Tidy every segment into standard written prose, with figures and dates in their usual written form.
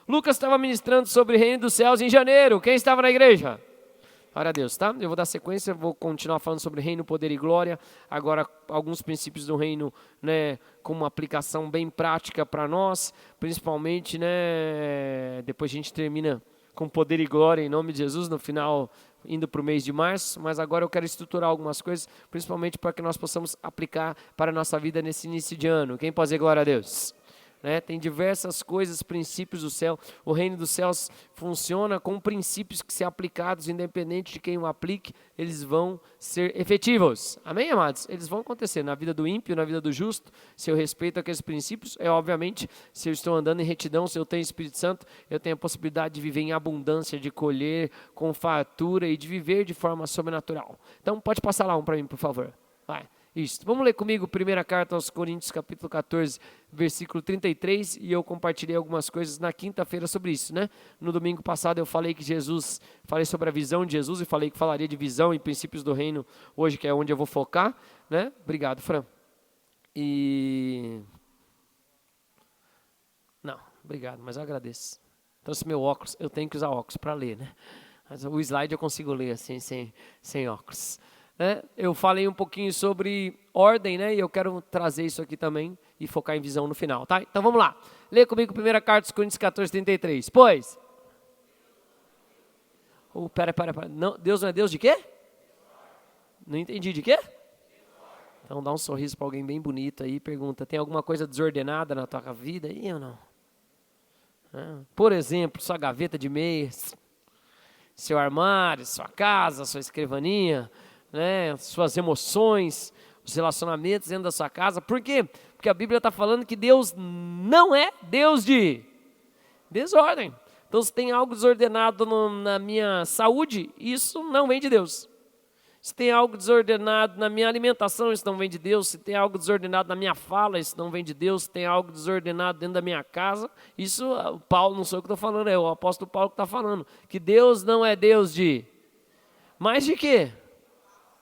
Lucas estava ministrando sobre o reino dos céus em janeiro. Quem estava na igreja? Glória a Deus, tá? Eu vou dar sequência, vou continuar falando sobre reino, poder e glória. Agora, alguns princípios do reino, né, com uma aplicação bem prática para nós, principalmente, né, depois a gente termina com poder e glória em nome de Jesus, no final, indo para o mês de março. Mas agora eu quero estruturar algumas coisas, principalmente para que nós possamos aplicar para a nossa vida nesse início de ano. Quem pode dizer glória a Deus? Né? Tem diversas coisas, princípios do céu. O reino dos céus funciona com princípios que, se aplicados, independente de quem o aplique, eles vão ser efetivos. Amém, amados? Eles vão acontecer na vida do ímpio, na vida do justo. Se eu respeito aqueles princípios, obviamente, se eu estou andando em retidão, se eu tenho Espírito Santo, eu tenho a possibilidade de viver em abundância, de colher com fartura e de viver de forma sobrenatural. Então, pode passar lá um para mim, por favor. Vai. Isso. Vamos ler comigo a primeira carta aos Coríntios, capítulo 14, versículo 33, e eu compartilhei algumas coisas na quinta-feira sobre isso, né? No domingo passado eu falei falei sobre a visão de Jesus e falei que falaria de visão e princípios do reino hoje, que é onde eu vou focar, né? Obrigado, Fran. Não, obrigado, mas eu agradeço. Trouxe meu óculos, eu tenho que usar óculos para ler, né? Mas o slide eu consigo ler assim, sem óculos. Né? Eu falei um pouquinho sobre ordem, né? E eu quero trazer isso aqui também e focar em visão no final, tá? Então vamos lá. Lê comigo a primeira carta dos Coríntios 14, 33. Pois. Pera. Não, Deus não é Deus de quê? Não entendi, de quê? Então dá um sorriso para alguém bem bonito aí e pergunta, tem alguma coisa desordenada na tua vida aí ou não? Por exemplo, sua gaveta de meias, seu armário, sua casa, sua escrivaninha, né, suas emoções, os relacionamentos dentro da sua casa. Por quê? Porque a Bíblia está falando que Deus não é Deus de desordem. Então, se tem algo desordenado na minha saúde, isso não vem de Deus. Se tem algo desordenado na minha alimentação, isso não vem de Deus. Se tem algo desordenado na minha fala, isso não vem de Deus. Se tem algo desordenado dentro da minha casa, isso, Paulo, não sou eu que estou falando, é o apóstolo Paulo que está falando. Que Deus não é Deus de... Mas de quê?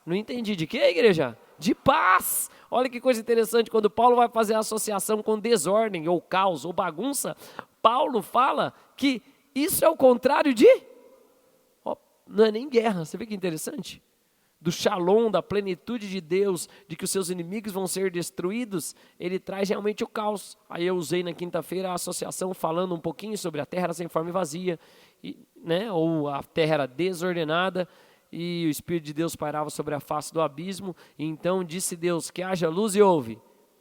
Não entendi. De quê, igreja? De paz. Olha que coisa interessante. Quando Paulo vai fazer a associação com desordem, ou caos, ou bagunça, Paulo fala que isso é o contrário de... não é nem guerra. Você vê que interessante? Do shalom, da plenitude de Deus, de que os seus inimigos vão ser destruídos, ele traz realmente o caos. Aí eu usei na quinta-feira a associação falando um pouquinho sobre a terra era sem forma e vazia, né? Ou a terra era desordenada, e o Espírito de Deus pairava sobre a face do abismo, e então disse Deus que haja luz e houve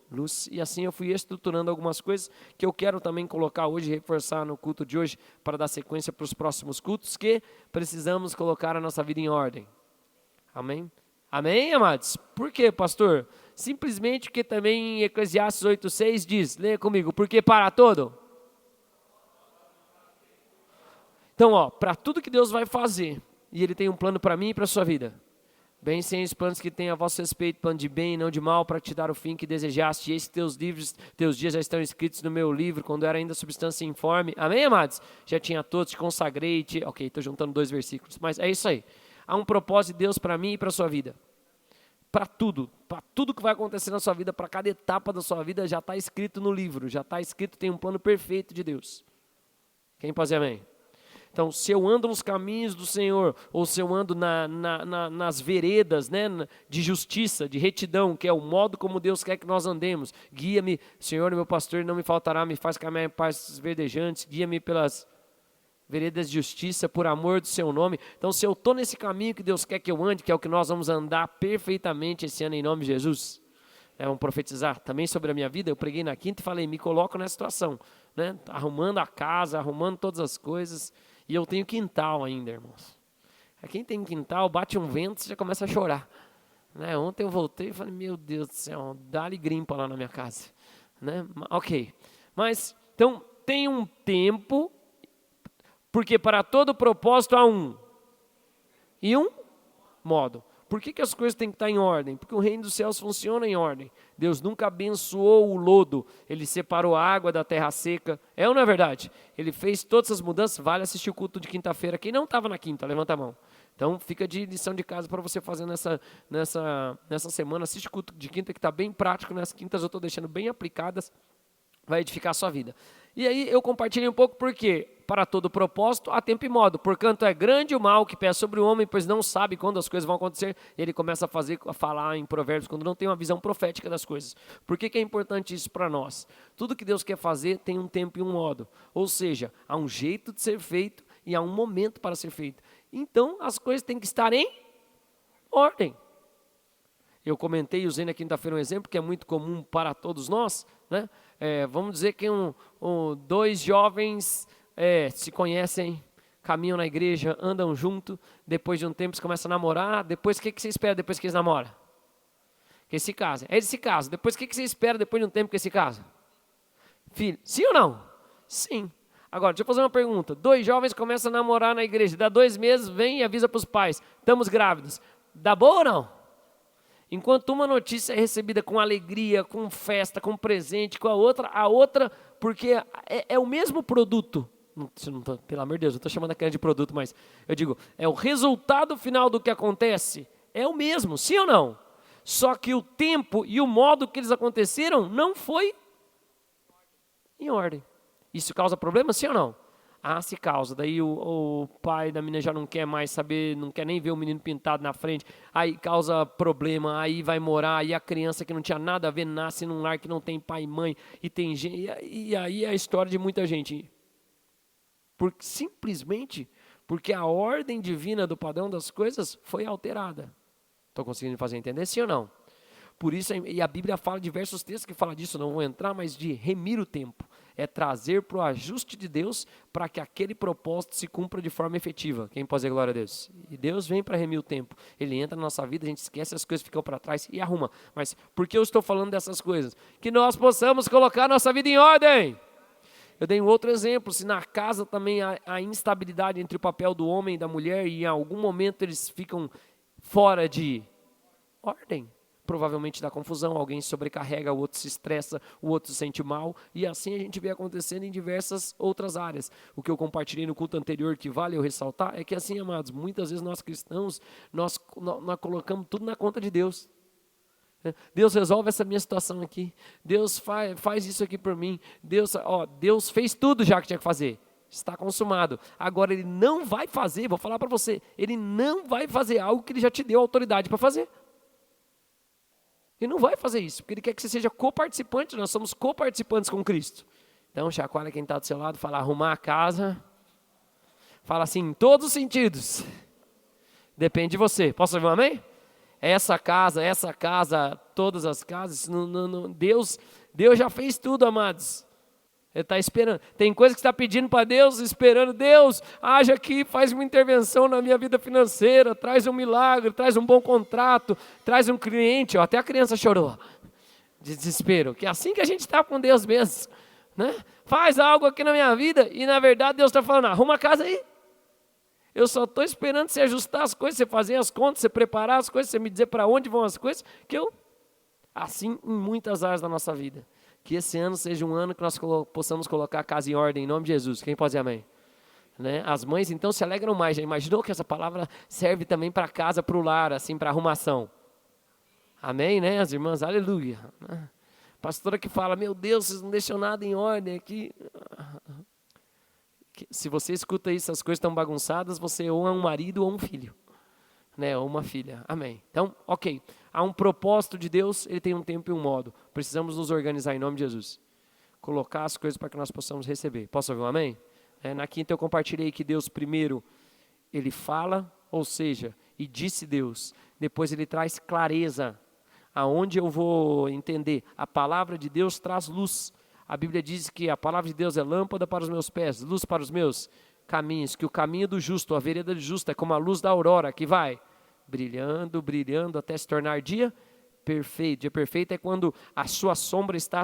luz, e assim eu fui estruturando algumas coisas que eu quero também colocar hoje, reforçar no culto de hoje, para dar sequência para os próximos cultos, que precisamos colocar a nossa vida em ordem. Amém? Amém, amados? Por quê, pastor? Simplesmente porque também em Eclesiastes 8,6 diz, leia comigo, porque para todo? Então, para tudo que Deus vai fazer, e Ele tem um plano para mim e para a sua vida. Bem, sem os planos que tem a vosso respeito, plano de bem e não de mal, para te dar o fim que desejaste. E esses teus dias já estão escritos no meu livro, quando era ainda substância informe. Amém, amados? Já tinha todos, te consagrei, ok, estou juntando 2 versículos, mas é isso aí. Há um propósito de Deus para mim e para a sua vida. Para tudo que vai acontecer na sua vida, para cada etapa da sua vida, já está escrito no livro, já está escrito, tem um plano perfeito de Deus. Quem pode dizer amém? Então, se eu ando nos caminhos do Senhor, ou se eu ando nas veredas, né, de justiça, de retidão, que é o modo como Deus quer que nós andemos, guia-me, Senhor, meu pastor, não me faltará, me faz caminhar em pastos verdejantes, guia-me pelas veredas de justiça, por amor do seu nome. Então, se eu estou nesse caminho que Deus quer que eu ande, que é o que nós vamos andar perfeitamente esse ano em nome de Jesus, vamos profetizar também sobre a minha vida. Eu preguei na quinta e falei, me coloco nessa situação, né? Arrumando a casa, arrumando todas as coisas, e eu tenho quintal ainda, irmãos. Quem tem quintal, bate um vento, você já começa a chorar, né? Ontem eu voltei e falei, meu Deus do céu, dá-lhe grimpa lá na minha casa, né? Ok, mas, então, tem um tempo, porque para todo propósito há um modo. Por que as coisas têm que estar em ordem? Porque o reino dos céus funciona em ordem. Deus nunca abençoou o lodo, Ele separou a água da terra seca. É ou não é verdade? Ele fez todas essas mudanças. Vale assistir o culto de quinta-feira. Quem não estava na quinta, levanta a mão. Então fica de lição de casa para você fazer nessa semana. Assiste o culto de quinta, que está bem prático. Nas quintas eu estou deixando bem aplicadas. Vai edificar a sua vida. E aí eu compartilhei um pouco por quê? para todo propósito, há tempo e modo. Porquanto é grande o mal que pesa sobre o homem, pois não sabe quando as coisas vão acontecer. E ele começa a falar em Provérbios, quando não tem uma visão profética das coisas. Por que é importante isso para nós? Tudo que Deus quer fazer tem um tempo e um modo. Ou seja, há um jeito de ser feito e há um momento para ser feito. Então, as coisas têm que estar em ordem. Eu comentei, usei na quinta-feira um exemplo que é muito comum para todos nós, né? Vamos dizer que dois jovens se conhecem, caminham na igreja, andam junto, depois de um tempo eles começam a namorar, depois o que você espera depois que eles namoram? Que eles se casem. Eles se casam, depois o que você espera depois de um tempo que eles se casam? Filho, sim ou não? Sim. Agora, deixa eu fazer uma pergunta. Dois jovens começam a namorar na igreja, dá 2 meses, vem e avisa para os pais, estamos grávidos. Dá boa ou não? Enquanto uma notícia é recebida com alegria, com festa, com presente, com a outra, porque é o mesmo produto. Pelo amor de Deus, eu estou chamando aquela de produto, mas eu digo, é o resultado final do que acontece, é o mesmo, sim ou não? Só que o tempo e o modo que eles aconteceram não foi em ordem. Isso causa problema, sim ou não? Se causa. Daí o pai da menina já não quer mais saber, não quer nem ver o menino pintado na frente. Aí causa problema, aí vai morar, aí a criança que não tinha nada a ver nasce num lar que não tem pai e mãe. E tem gente, e aí é a história de muita gente. Simplesmente porque a ordem divina do padrão das coisas foi alterada. Estou conseguindo fazer entender, sim ou não? Por isso, e a Bíblia fala diversos textos que falam disso, não vou entrar, mas de remir o tempo. É trazer para o ajuste de Deus para que aquele propósito se cumpra de forma efetiva. Quem pode dizer glória a Deus? E Deus vem para remir o tempo. Ele entra na nossa vida, a gente esquece as coisas que ficam para trás e arruma. Mas por que eu estou falando dessas coisas? Que nós possamos colocar nossa vida em ordem. Eu dei um outro exemplo, se na casa também há instabilidade entre o papel do homem e da mulher e em algum momento eles ficam fora de ordem, provavelmente dá confusão, alguém se sobrecarrega, o outro se estressa, o outro se sente mal, e assim a gente vê acontecendo em diversas outras áreas. O que eu compartilhei no culto anterior, que vale eu ressaltar, é que assim, amados, muitas vezes nós cristãos, nós colocamos tudo na conta de Deus. Deus resolve essa minha situação aqui, Deus faz isso aqui por mim, Deus fez tudo já que tinha que fazer. Está consumado. Agora ele não vai fazer, vou falar para você, ele não vai fazer algo que ele já te deu autoridade para fazer. Ele não vai fazer isso, porque ele quer que você seja coparticipante, nós somos coparticipantes com Cristo. Então, chacoalha quem está do seu lado, fala arrumar a casa, fala assim, em todos os sentidos, depende de você. Posso ouvir um amém? Essa casa, todas as casas, Deus já fez tudo, amados. Ele está esperando. Tem coisa que você está pedindo para Deus, esperando. Deus, haja aqui, faz uma intervenção na minha vida financeira, traz um milagre, traz um bom contrato, traz um cliente. Até a criança chorou de desespero. Que é assim que a gente está com Deus mesmo. Né? Faz algo aqui na minha vida e na verdade Deus está falando, arruma a casa aí. Eu só estou esperando você ajustar as coisas, você fazer as contas, você preparar as coisas, você me dizer para onde vão as coisas, assim em muitas áreas da nossa vida. Que esse ano seja um ano que nós possamos colocar a casa em ordem, em nome de Jesus. Quem pode dizer amém? Né? As mães então se alegram mais. Já imaginou que essa palavra serve também para casa, para o lar, assim, para arrumação? Amém, né? As irmãs, aleluia. Pastora que fala, meu Deus, vocês não deixam nada em ordem aqui. Se você escuta isso, as coisas estão bagunçadas, você ou é um marido ou um filho. Né, ou uma filha, amém. Então, ok, há um propósito de Deus, ele tem um tempo e um modo, precisamos nos organizar em nome de Jesus, colocar as coisas para que nós possamos receber. Posso ouvir um amém? Na quinta eu compartilhei que Deus primeiro, ele fala, ou seja, e disse Deus, depois ele traz clareza, aonde eu vou entender, a palavra de Deus traz luz, a Bíblia diz que a palavra de Deus é lâmpada para os meus pés, luz para os meus caminhos, que o caminho do justo, a vereda do justo é como a luz da aurora, que vai brilhando, brilhando, até se tornar dia perfeito. Dia perfeito é quando a sua sombra está,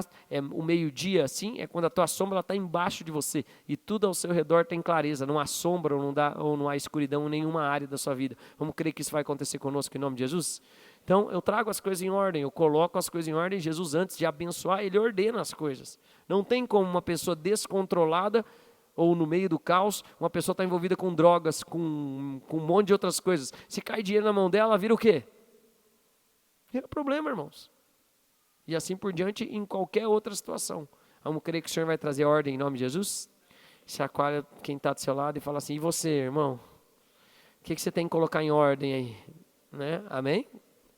o meio-dia assim, é quando a tua sombra está embaixo de você, e tudo ao seu redor tem clareza, não há sombra ou não há escuridão em nenhuma área da sua vida. Vamos crer que isso vai acontecer conosco em nome de Jesus? Então, eu trago as coisas em ordem, eu coloco as coisas em ordem, Jesus antes de abençoar, ele ordena as coisas. Não tem como uma pessoa descontrolada, ou no meio do caos, uma pessoa está envolvida com drogas, com um monte de outras coisas. Se cai dinheiro na mão dela, vira o quê? Vira problema, irmãos. E assim por diante, em qualquer outra situação. Vamos crer que o Senhor vai trazer ordem em nome de Jesus? chacoalha quem está do seu lado e fala assim, e você, irmão? O que você tem que colocar em ordem aí? Né? Amém?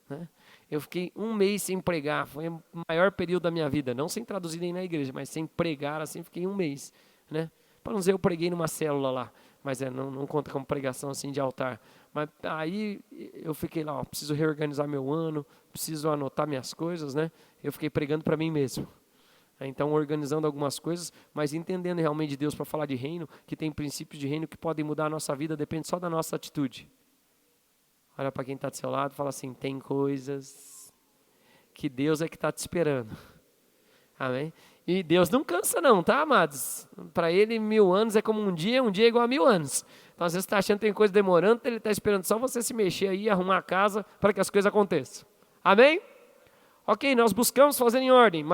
Né? Eu fiquei 1 mês sem pregar, foi o maior período da minha vida, não sem traduzir nem na igreja, mas sem pregar, assim, fiquei 1 mês. Né? Para não dizer, eu preguei numa célula lá, mas não conta como pregação assim de altar. Mas aí eu fiquei lá, ó, preciso reorganizar meu ano, preciso anotar minhas coisas, né? Eu fiquei pregando para mim mesmo. Então, organizando algumas coisas, mas entendendo realmente de Deus para falar de reino, que tem princípios de reino que podem mudar a nossa vida, depende só da nossa atitude. Olha para quem está do seu lado e fala assim, tem coisas que Deus é que está te esperando. Amém? E Deus não cansa não, tá, amados? Para Ele, 1000 anos é como um dia é igual a 1000 anos. Então, às vezes você está achando que tem coisa demorando, Ele está esperando só você se mexer aí, arrumar a casa, para que as coisas aconteçam. Amém? Ok, nós buscamos fazer em ordem.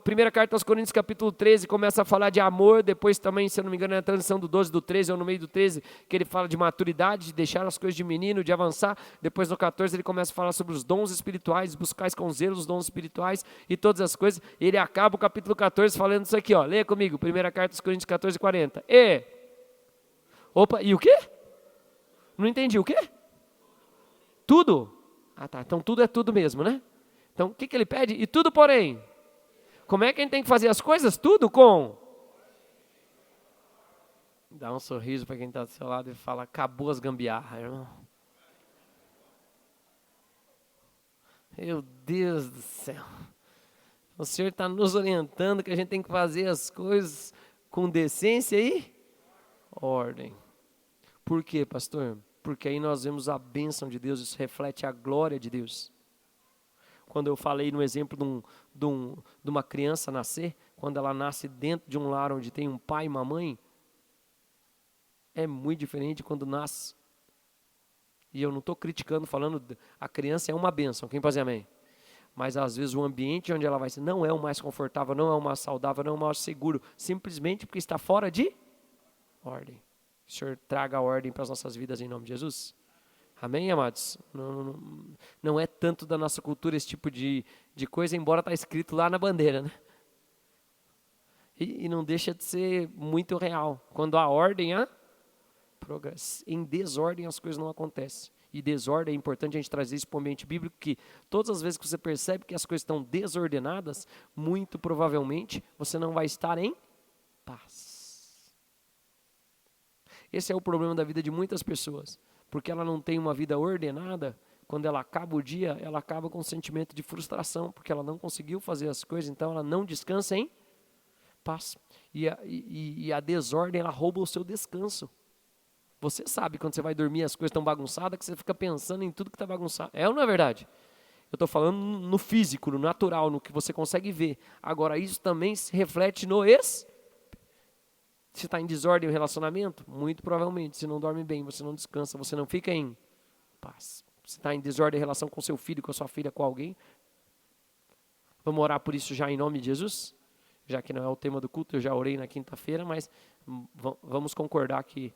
Primeira carta aos Coríntios, capítulo 13, começa a falar de amor. Depois também, se eu não me engano, é na transição do 12 do 13, ou no meio do 13, que ele fala de maturidade, de deixar as coisas de menino, de avançar. Depois no 14 ele começa a falar sobre os dons espirituais, buscais com zelo os dons espirituais e todas as coisas. Ele acaba o capítulo 14 falando isso aqui, ó. Leia comigo, primeira carta aos Coríntios 14, 40. E o quê? Não entendi, o quê? Tudo? Ah tá, então tudo é tudo mesmo, né? Então, o que ele pede? E tudo, porém. Como é que a gente tem que fazer as coisas? Tudo com. Dá um sorriso para quem está do seu lado e fala, acabou as gambiarras, irmão. Meu Deus do céu. O Senhor está nos orientando que a gente tem que fazer as coisas com decência e ordem. Por quê, pastor? Porque aí nós vemos a bênção de Deus, isso reflete a glória de Deus. Quando eu falei no exemplo de uma criança nascer, quando ela nasce dentro de um lar onde tem um pai e uma mãe, é muito diferente quando nasce. E eu não estou criticando, falando, a criança é uma bênção, quem pode dizer amém? Mas às vezes o ambiente onde ela vai ser não é o mais confortável, não é o mais saudável, não é o mais seguro, simplesmente porque está fora de ordem. O Senhor traga a ordem para as nossas vidas em nome de Jesus. Amém, amados? Não é tanto da nossa cultura esse tipo de coisa, embora está escrito lá na bandeira, né? E não deixa de ser muito real. Quando há ordem, há progresso. Em desordem as coisas não acontecem. E desordem é importante a gente trazer isso para o ambiente bíblico, que todas as vezes que você percebe que as coisas estão desordenadas, muito provavelmente você não vai estar em paz. Esse é o problema da vida de muitas pessoas. Porque ela não tem uma vida ordenada, quando ela acaba o dia, ela acaba com um sentimento de frustração, porque ela não conseguiu fazer as coisas, então ela não descansa em paz. E a desordem, ela rouba o seu descanso. Você sabe, quando você vai dormir, as coisas estão bagunçadas, que você fica pensando em tudo que está bagunçado. É ou não é verdade? Eu estou falando no físico, no natural, no que você consegue ver. Agora, isso também se reflete no Você está em desordem no relacionamento? Muito provavelmente. Você não dorme bem, você não descansa, você não fica em paz. Você está em desordem em relação com seu filho, com a sua filha, com alguém? Vamos orar por isso já em nome de Jesus? Já que não é o tema do culto, eu já orei na quinta-feira, mas vamos concordar que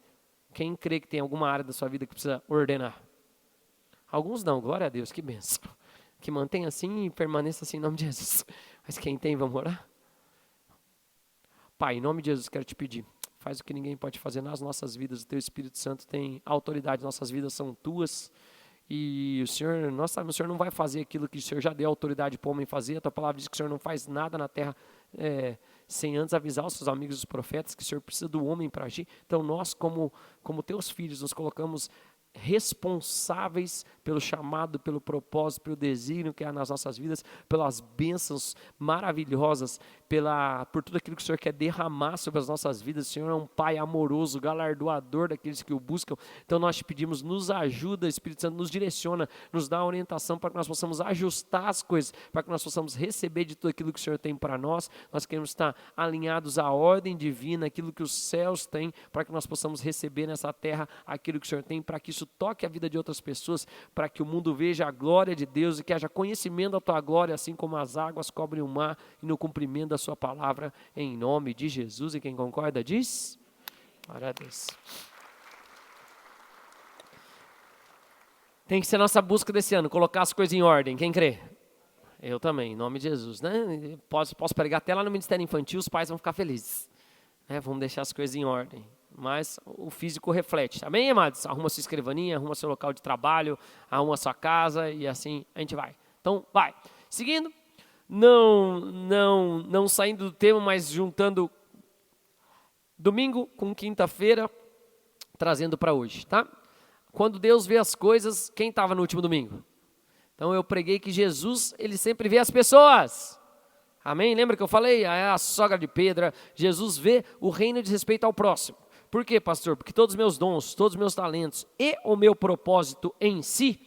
quem crê que tem alguma área da sua vida que precisa ordenar? Alguns não, glória a Deus, que bênção. Que mantenha assim e permaneça assim em nome de Jesus. Mas quem tem, vamos orar? Pai, em nome de Jesus, quero te pedir, faz o que ninguém pode fazer nas nossas vidas, o Teu Espírito Santo tem autoridade, nossas vidas são Tuas, e o Senhor, nós sabemos, o Senhor não vai fazer aquilo que o Senhor já deu autoridade para o homem fazer, a Tua palavra diz que o Senhor não faz nada na terra sem antes avisar os seus amigos os profetas que o Senhor precisa do homem para agir. Então nós, como Teus filhos, nos colocamos responsáveis pelo chamado, pelo propósito, pelo desígnio que há nas nossas vidas, pelas bênçãos maravilhosas, por tudo aquilo que o Senhor quer derramar sobre as nossas vidas. O Senhor é um Pai amoroso, galardoador daqueles que o buscam. Então nós te pedimos, nos ajuda, Espírito Santo, nos direciona, nos dá orientação para que nós possamos ajustar as coisas, para que nós possamos receber de tudo aquilo que o Senhor tem para nós. Nós queremos estar alinhados à ordem divina, aquilo que os céus têm, para que nós possamos receber nessa terra aquilo que o Senhor tem, para que isso toque a vida de outras pessoas, para que o mundo veja a glória de Deus e que haja conhecimento da tua glória, assim como as águas cobrem o mar, e no cumprimento da sua palavra, em nome de Jesus. E quem concorda diz? Glória a Deus. Tem que ser nossa busca desse ano, colocar as coisas em ordem. Quem crê? Eu também, em nome de Jesus, né? Posso pregar até lá no Ministério Infantil, os pais vão ficar felizes. né? Vamos deixar as coisas em ordem. Mas o físico reflete. Amém, amados? Arruma sua escrivaninha, arruma seu local de trabalho, arruma sua casa e assim a gente vai. Então, vai. Seguindo, não saindo do tema, mas juntando domingo com quinta-feira, trazendo para hoje, tá? Quando Deus vê as coisas, quem estava no último domingo? Então eu preguei que Jesus, ele sempre vê as pessoas. Amém? Lembra que eu falei? A sogra de Pedro, Jesus vê o reino de respeito ao próximo. Por quê, pastor? Porque todos os meus dons, todos os meus talentos e o meu propósito em si,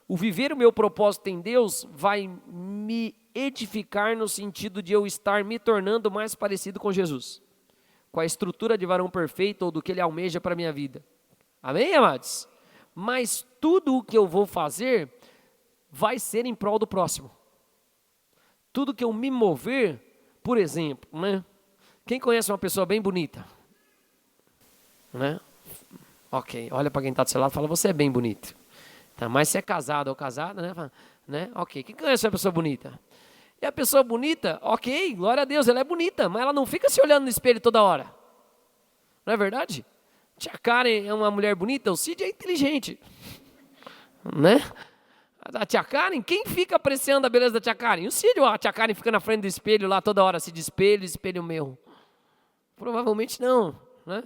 o viver o meu propósito em Deus vai me edificar no sentido de eu estar me tornando mais parecido com Jesus, com a estrutura de varão perfeito ou do que Ele almeja para a minha vida. Amém, amados? Mas tudo o que eu vou fazer vai ser em prol do próximo. Tudo que eu me mover, por exemplo, né? Quem conhece uma pessoa bem bonita? Né? Ok, olha para quem está do seu lado e fala, você é bem bonito. Tá, mas se é casado ou casada, né? Ok, quem conhece uma pessoa bonita? E a pessoa bonita, ok, glória a Deus, ela é bonita, mas ela não fica se olhando no espelho toda hora. Não é verdade? Tia Karen é uma mulher bonita, o Cid é inteligente. Né? A tia Karen, quem fica apreciando a beleza da tia Karen? O Cid, a tia Karen fica na frente do espelho lá toda hora, se de espelho, espelho meu. Provavelmente não, né?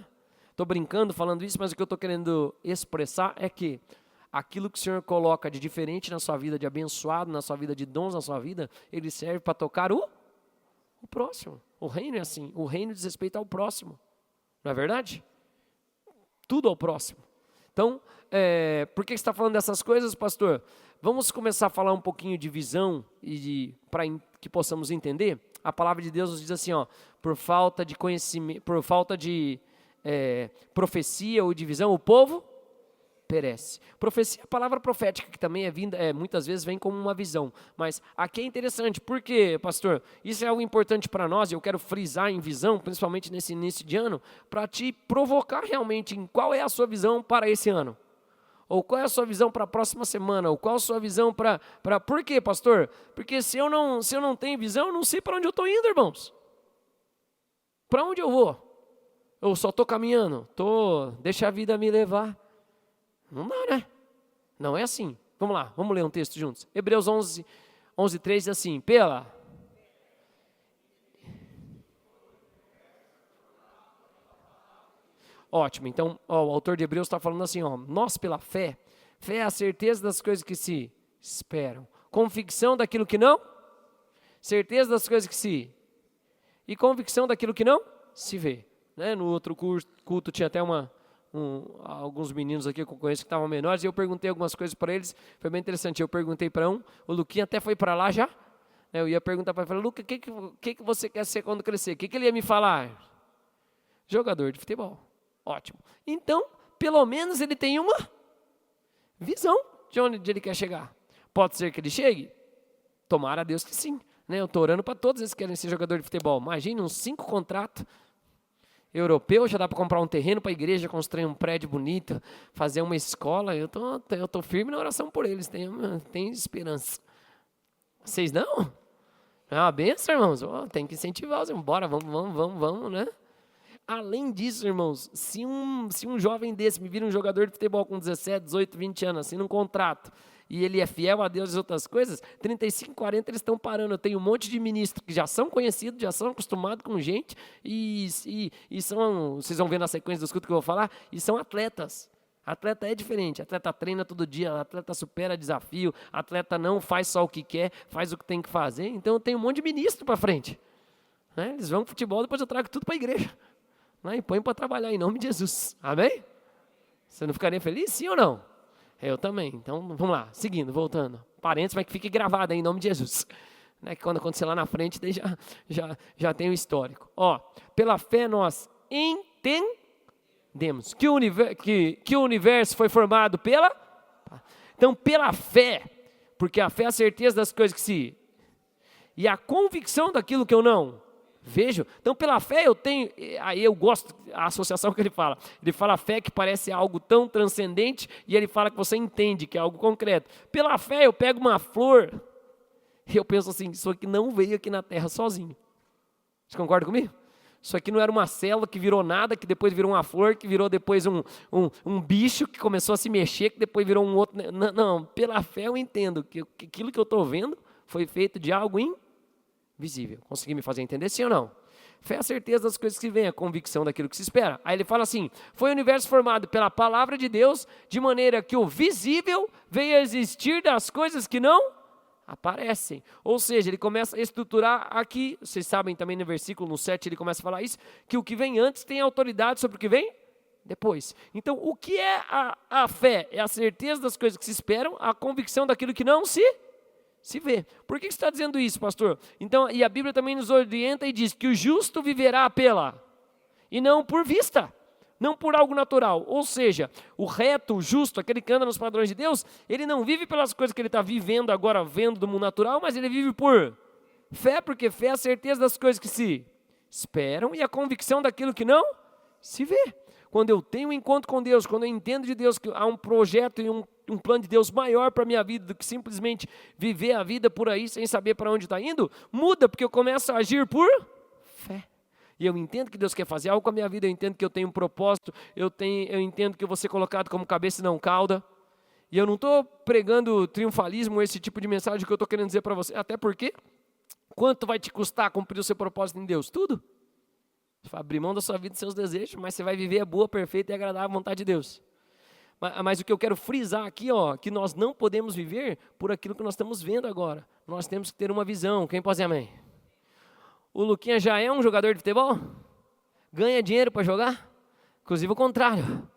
Estou brincando falando isso, mas o que eu estou querendo expressar é que aquilo que o Senhor coloca de diferente na sua vida, de abençoado na sua vida, de dons na sua vida, ele serve para tocar o próximo. O reino é assim, o reino diz respeito ao próximo. Não é verdade? Tudo ao próximo. Então, por que você está falando dessas coisas, pastor? Vamos começar a falar um pouquinho de visão e para que possamos entender. A palavra de Deus nos diz assim, ó, por falta de conhecimento, por falta de profecia ou de visão, o povo perece. Profecia, a palavra profética que também muitas vezes vem como uma visão, mas aqui é interessante, por quê, pastor? Isso é algo importante para nós, e eu quero frisar em visão, principalmente nesse início de ano, para te provocar realmente em qual é a sua visão para esse ano, ou qual é a sua visão para a próxima semana, ou qual a sua visão para... Por quê, pastor? Porque se eu não tenho visão, eu não sei para onde eu estou indo, irmãos. Para onde eu vou? Eu só estou caminhando, deixa a vida me levar. Não dá, né? Não é assim. Vamos lá, vamos ler um texto juntos. Hebreus 11:3 diz assim, Ótimo, então o autor de Hebreus está falando assim, nós pela fé é a certeza das coisas que se esperam, convicção daquilo que não, certeza das coisas que se, e convicção daquilo que não se vê. Né? No outro culto tinha até alguns meninos aqui que eu conheço que estavam menores, e eu perguntei algumas coisas para eles, foi bem interessante, eu perguntei para o Luquinha até foi para lá já, eu ia perguntar para ele, Luca, o que você quer ser quando crescer? O que ele ia me falar? Jogador de futebol, ótimo. Então, pelo menos ele tem uma visão de onde ele quer chegar. Pode ser que ele chegue? Tomara a Deus que sim. Né? Eu estou orando para todos eles que querem ser jogador de futebol. Imagine uns 5 contratos, europeu, já dá para comprar um terreno para a igreja, construir um prédio bonito, fazer uma escola. Eu tô firme na oração por eles, tenho esperança. Vocês não? É uma benção, irmãos. Tem que incentivar os irmãos. Bora, vamos, né? Além disso, irmãos, se um jovem desse me vira um jogador de futebol com 17, 18, 20 anos, assina um contrato, e ele é fiel a Deus e outras coisas, 35, 40 eles estão parando. Eu tenho um monte de ministros que já são conhecidos, já são acostumados com gente, e são, vocês vão ver na sequência dos cultos que eu vou falar, e são atletas. Atleta é diferente, atleta treina todo dia, atleta supera desafio, atleta não faz só o que quer, faz o que tem que fazer. Então eu tenho um monte de ministro para frente. Né? Eles vão para futebol, depois eu trago tudo para a igreja. Né? E põe para trabalhar em nome de Jesus. Amém? Você não ficaria feliz? Sim ou não? Eu também. Então, vamos lá. Seguindo, voltando. Parênteses, mas que fique gravado aí, em nome de Jesus. Né? Que quando acontecer lá na frente, daí já tem o histórico. Pela fé nós entendemos que o universo foi formado pela... Então, pela fé, porque a fé é a certeza das coisas que se... E a convicção daquilo que eu não vejo. Então, pela fé eu tenho... Aí eu gosto da associação que ele fala. Ele fala fé que parece algo tão transcendente e ele fala que você entende que é algo concreto. Pela fé eu pego uma flor e eu penso assim, isso aqui não veio aqui na terra sozinho. Você concorda comigo? Isso aqui não era uma célula que virou nada, que depois virou uma flor, que virou depois um bicho que começou a se mexer, que depois virou um outro. Não, pela fé eu entendo que aquilo que eu estou vendo foi feito de algo invisível. Consegui me fazer entender, sim ou não? Fé é a certeza das coisas que vêm, a convicção daquilo que se espera. Aí ele fala assim, foi o universo formado pela palavra de Deus, de maneira que o visível veio a existir das coisas que não aparecem. Ou seja, ele começa a estruturar aqui, vocês sabem também no versículo, no 7, ele começa a falar isso, que o que vem antes tem autoridade sobre o que vem depois. Então, o que é a fé? É a certeza das coisas que se esperam, a convicção daquilo que não se vê. Por que você está dizendo isso, pastor? Então, e a Bíblia também nos orienta e diz que o justo viverá e não por vista. Não por algo natural, ou seja, o reto, o justo, aquele que anda nos padrões de Deus, ele não vive pelas coisas que ele está vivendo agora, vendo do mundo natural, mas ele vive por fé, porque fé é a certeza das coisas que se esperam e a convicção daquilo que não se vê. Quando eu tenho um encontro com Deus, quando eu entendo de Deus que há um projeto e um plano de Deus maior para a minha vida do que simplesmente viver a vida por aí sem saber para onde está indo, muda, porque eu começo a agir por fé. E eu entendo que Deus quer fazer algo com a minha vida, eu entendo que eu tenho um propósito, eu entendo que eu vou ser colocado como cabeça e não cauda. E eu não estou pregando triunfalismo, esse tipo de mensagem que eu estou querendo dizer para você. Até porque, quanto vai te custar cumprir o seu propósito em Deus? Tudo. Você vai abrir mão da sua vida e seus desejos, mas você vai viver a boa, perfeita e agradável vontade de Deus. Mas o que eu quero frisar aqui, que nós não podemos viver por aquilo que nós estamos vendo agora. Nós temos que ter uma visão. Quem pode dizer amém? O Luquinha já é um jogador de futebol? Ganha dinheiro para jogar? Inclusive o contrário.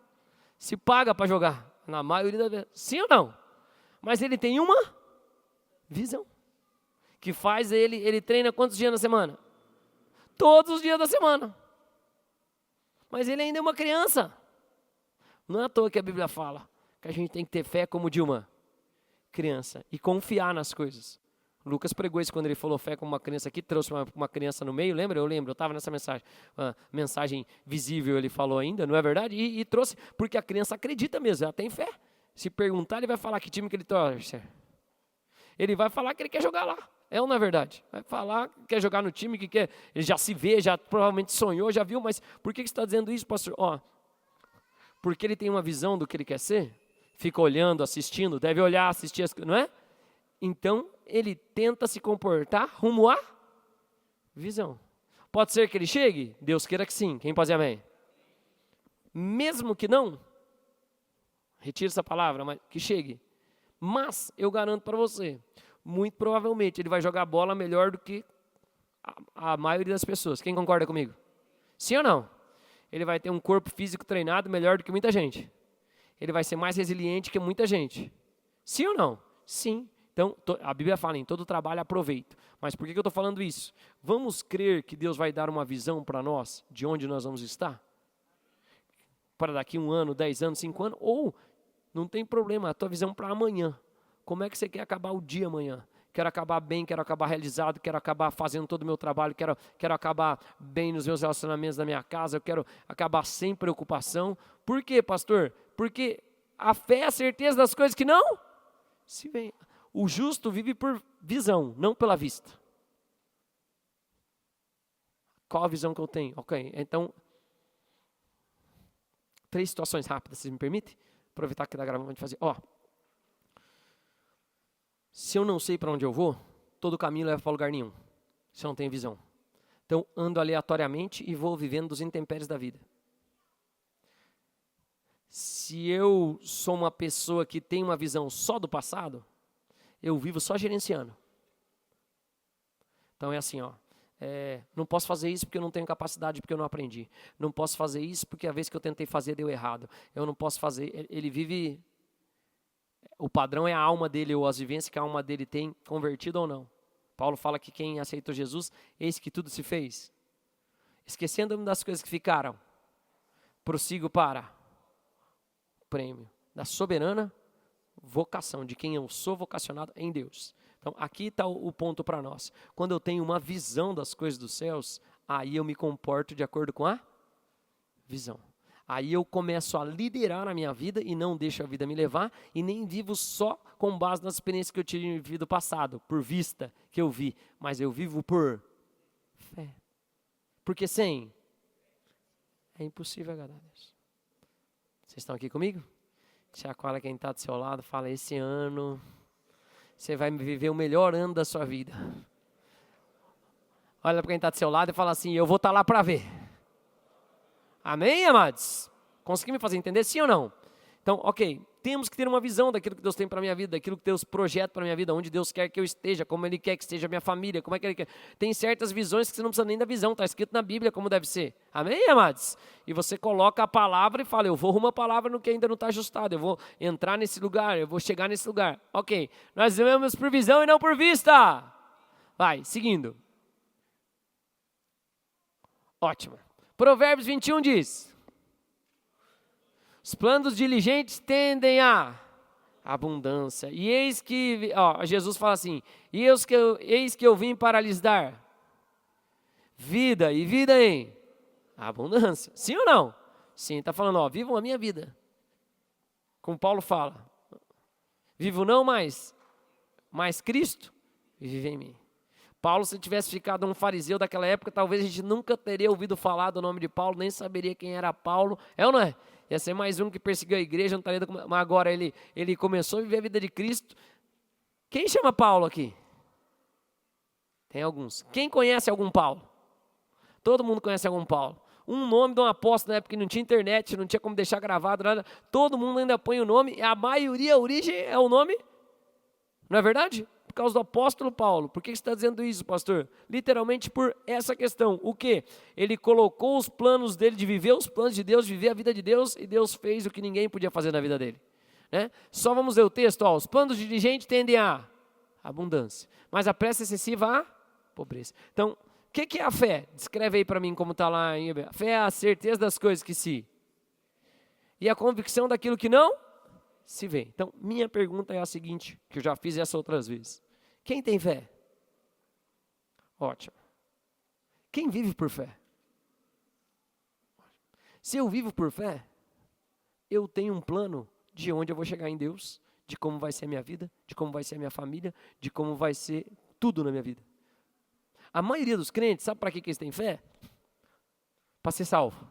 Se paga para jogar. Na maioria das vezes. Sim ou não? Mas ele tem uma visão. Que faz ele treina quantos dias na semana? Todos os dias da semana. Mas ele ainda é uma criança. Não é à toa que a Bíblia fala que a gente tem que ter fé como de uma criança. E confiar nas coisas. Lucas pregou isso quando ele falou fé como uma criança aqui, trouxe uma criança no meio, lembra? Eu lembro, eu estava nessa mensagem, uma mensagem visível ele falou ainda, não é verdade? E trouxe, porque a criança acredita mesmo, ela tem fé. Se perguntar, ele vai falar que time que ele torce. Ele vai falar que ele quer jogar lá, é ou não é verdade? Vai falar que quer jogar no time, que quer, ele já se vê, já provavelmente sonhou, já viu, mas por que você está dizendo isso, pastor? Porque ele tem uma visão do que ele quer ser, fica olhando, assistindo, deve olhar, assistir, não é? Então, ele tenta se comportar rumo à visão. Pode ser que ele chegue? Deus queira que sim. Quem pode dizer amém? Mesmo que não, retire essa palavra, mas que chegue. Mas, eu garanto para você, muito provavelmente ele vai jogar bola melhor do que a maioria das pessoas. Quem concorda comigo? Sim ou não? Ele vai ter um corpo físico treinado melhor do que muita gente. Ele vai ser mais resiliente que muita gente. Sim ou não? Sim. Então, a Bíblia fala, em todo trabalho aproveito. Mas por que eu estou falando isso? Vamos crer que Deus vai dar uma visão para nós, de onde nós vamos estar? Para daqui 1 ano, 10 anos, 5 anos? Ou, não tem problema, a tua visão para amanhã. Como é que você quer acabar o dia amanhã? Quero acabar bem, quero acabar realizado, quero acabar fazendo todo o meu trabalho, quero acabar bem nos meus relacionamentos da minha casa, eu quero acabar sem preocupação. Por quê, pastor? Porque a fé é a certeza das coisas que não se veem. O justo vive por visão, não pela vista. Qual a visão que eu tenho? Ok, então, 3 situações rápidas, se me permite? Aproveitar que está gravando de fazer. Se eu não sei para onde eu vou, todo caminho leva para lugar nenhum. Se eu não tenho visão. Então, ando aleatoriamente e vou vivendo dos intempéries da vida. Se eu sou uma pessoa que tem uma visão só do passado, eu vivo só gerenciando. Então é assim, não posso fazer isso porque eu não tenho capacidade, porque eu não aprendi. Não posso fazer isso porque a vez que eu tentei fazer deu errado. Eu não posso fazer, ele vive, o padrão é a alma dele, ou as vivências que a alma dele tem, convertido ou não. Paulo fala que quem aceitou Jesus, eis que tudo se fez. Esquecendo-me das coisas que ficaram, prossigo para o prêmio da soberana vocação, de quem eu sou vocacionado em Deus. Então, aqui está o ponto para nós. Quando eu tenho uma visão das coisas dos céus, aí eu me comporto de acordo com a visão. Aí eu começo a liderar a minha vida e não deixo a vida me levar e nem vivo só com base nas experiências que eu tive em vida passado, por vista que eu vi, mas eu vivo por fé. Porque sem É impossível agradar a Deus. Vocês estão aqui comigo? Chacoalha quem está do seu lado, fala, esse ano você vai viver o melhor ano da sua vida. Olha para quem está do seu lado e fala assim, eu vou estar lá para ver. Amém, amados? Consegui me fazer entender, sim ou não? Então, ok, temos que ter uma visão daquilo que Deus tem para a minha vida, daquilo que Deus projeta para a minha vida, onde Deus quer que eu esteja, como Ele quer que esteja a minha família, como é que Ele quer. Tem certas visões que você não precisa nem da visão, está escrito na Bíblia como deve ser. Amém, amados? E você coloca a palavra e fala, eu vou arrumar a palavra no que ainda não está ajustado, eu vou entrar nesse lugar, eu vou chegar nesse lugar. Ok, nós vivemos por visão e não por vista. Vai, seguindo. Ótimo. Provérbios 21 diz, os planos diligentes tendem à abundância. E eis que, Jesus fala assim, eis que eu vim para lhes dar vida e vida em abundância. Sim ou não? Sim, está falando, vivam a minha vida. Como Paulo fala, vivo não mais, mas Cristo vive em mim. Paulo, se tivesse ficado um fariseu daquela época, talvez a gente nunca teria ouvido falar do nome de Paulo, nem saberia quem era Paulo. É ou não é? Ia ser mais um que perseguiu a igreja, não estaria, mas agora ele começou a viver a vida de Cristo. Quem chama Paulo aqui? Tem alguns. Quem conhece algum Paulo? Todo mundo conhece algum Paulo. Um nome de um apóstolo na época que não tinha internet, não tinha como deixar gravado, nada. Todo mundo ainda põe o nome, e a maioria, a origem é o nome. Não é verdade? Por causa do apóstolo Paulo. Por que você está dizendo isso, pastor? Literalmente por essa questão. O quê? Ele colocou os planos dele de viver os planos de Deus, viver a vida de Deus, e Deus fez o que ninguém podia fazer na vida dele. Né? Só vamos ler o texto. Os planos de dirigente tendem à abundância, mas a pressa excessiva à pobreza. Então, o que é a fé? Descreve aí para mim como está lá em Hebreus. A fé é a certeza das coisas que se... E a convicção daquilo que não se vê. Então, minha pergunta é a seguinte, que eu já fiz essa outras vezes. Quem tem fé? Ótimo. Quem vive por fé? Se eu vivo por fé, eu tenho um plano de onde eu vou chegar em Deus, de como vai ser a minha vida, de como vai ser a minha família, de como vai ser tudo na minha vida. A maioria dos crentes, sabe para que eles têm fé? Para ser salvo.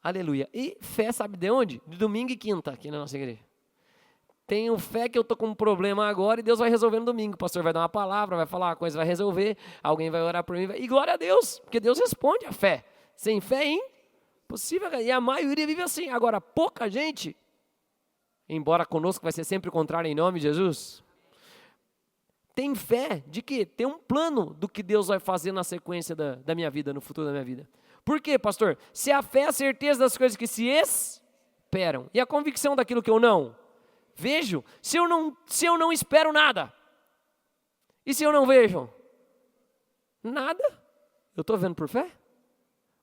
Aleluia. E fé sabe de onde? De domingo e quinta, aqui na nossa igreja. Tenho fé que eu estou com um problema agora e Deus vai resolver no domingo. O pastor vai dar uma palavra, vai falar uma coisa, vai resolver. Alguém vai orar por mim. E glória a Deus, porque Deus responde a fé. Sem fé é impossível. E a maioria vive assim. Agora, pouca gente, embora conosco vai ser sempre o contrário em nome de Jesus, tem fé de que tem um plano do que Deus vai fazer na sequência da minha vida, no futuro da minha vida. Por quê, pastor? Se a fé é a certeza das coisas que se esperam e a convicção daquilo que eu não vejo, se eu não espero nada, e se eu não vejo nada, eu estou vendo por fé?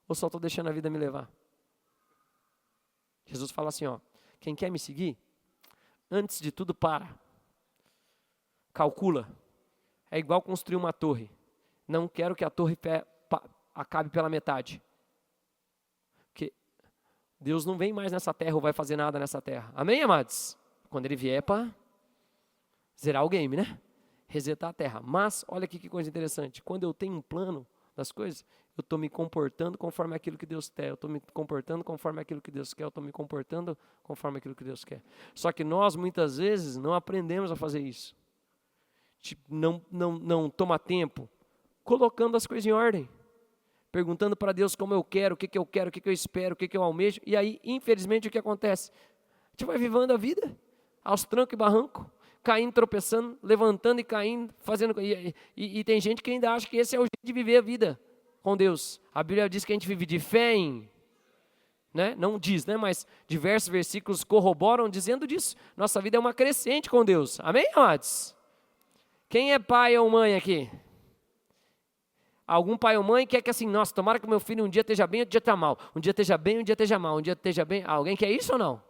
Ou só estou deixando a vida me levar? Jesus fala assim, quem quer me seguir, antes de tudo calcula, é igual construir uma torre, não quero que a torre acabe pela metade, porque Deus não vem mais nessa terra ou vai fazer nada nessa terra, amém, amados? Quando ele vier para zerar o game, né? Resetar a terra. Mas, olha aqui que coisa interessante. Quando eu tenho um plano das coisas, eu estou me comportando conforme aquilo que Deus quer. Eu estou me comportando conforme aquilo que Deus quer. Eu estou me comportando conforme aquilo que Deus quer. Só que nós, muitas vezes, não aprendemos a fazer isso. Tipo, não toma tempo colocando as coisas em ordem. Perguntando para Deus como eu quero, o que eu quero, o que eu espero, o que eu almejo. E aí, infelizmente, o que acontece? A gente vai vivendo a vida aos trancos e barrancos, caindo, tropeçando, levantando e caindo, fazendo... E tem gente que ainda acha que esse é o jeito de viver a vida com Deus. A Bíblia diz que a gente vive de fé em... Né? Não diz, né? Mas diversos versículos corroboram dizendo disso. Nossa vida é uma crescente com Deus. Amém, amados? Quem é pai ou mãe aqui? Algum pai ou mãe quer que assim, nossa, tomara que o meu filho um dia esteja bem, outro dia está mal. Um dia esteja bem, um dia esteja mal. Um dia esteja bem... Alguém quer isso ou não?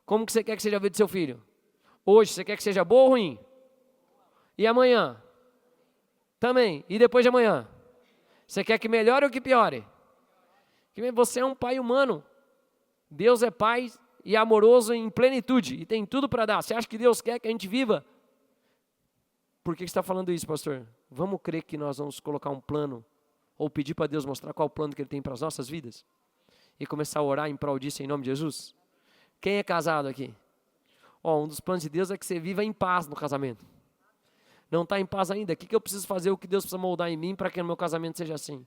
Como que você quer que seja a vida do seu filho? Hoje, você quer que seja boa ou ruim? E amanhã? Também. E depois de amanhã? Você quer que melhore ou que piore? Você é um pai humano. Deus é pai e amoroso em plenitude. E tem tudo para dar. Você acha que Deus quer que a gente viva? Por que você está falando isso, pastor? Vamos crer que nós vamos colocar um plano ou pedir para Deus mostrar qual o plano que Ele tem para as nossas vidas? e começar a orar em prol disso em nome de Jesus? Quem é casado aqui? Um dos planos de Deus é que você viva em paz no casamento. Não está em paz ainda? O que eu preciso fazer? O que Deus precisa moldar em mim para que no meu casamento seja assim?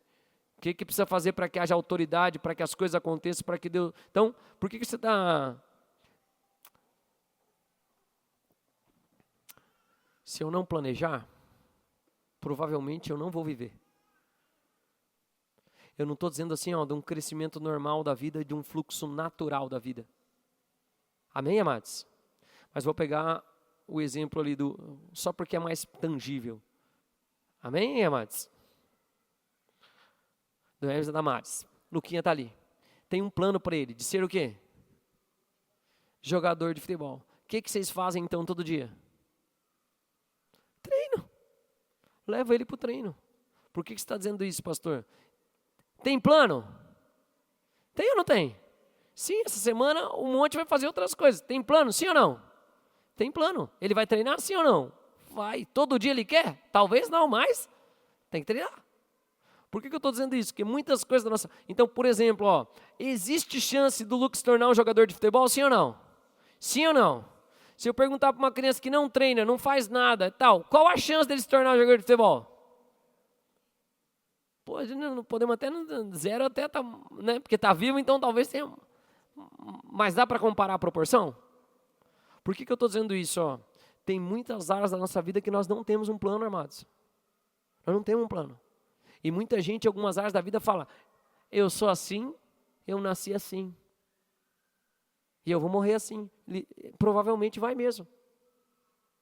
O que precisa fazer para que haja autoridade, para que as coisas aconteçam, para que Deus... Então, por que você está... Se eu não planejar, provavelmente eu não vou viver. Eu não estou dizendo assim, de um crescimento normal da vida, de um fluxo natural da vida. Amém, amados? Mas vou pegar o exemplo ali só porque é mais tangível. Amém, amados? Do Hermes e da Damares. Luquinha está ali. Tem um plano para ele, de ser o quê? Jogador de futebol. O que vocês fazem então todo dia? Treino. Leva ele para o treino. Por que você está dizendo isso, pastor? Tem plano? Tem ou não tem? Sim, essa semana um monte vai fazer outras coisas. Tem plano, sim ou não? Tem plano. Ele vai treinar, sim ou não? Vai. Todo dia ele quer? Talvez não, mas tem que treinar. Por que eu estou dizendo isso? Porque muitas coisas da nossa... Então, por exemplo, existe chance do Lucas se tornar um jogador de futebol, sim ou não? Sim ou não? Se eu perguntar para uma criança que não treina, não faz nada e tal, qual a chance dele se tornar um jogador de futebol? Pô, não podemos até zero até, né? Porque está vivo, então talvez tenha... Mas dá para comparar a proporção? Por que eu estou dizendo isso? Tem muitas áreas da nossa vida que nós não temos um plano, amados. Nós não temos um plano. E muita gente, em algumas áreas da vida, fala, eu sou assim, eu nasci assim. E eu vou morrer assim. Provavelmente vai mesmo.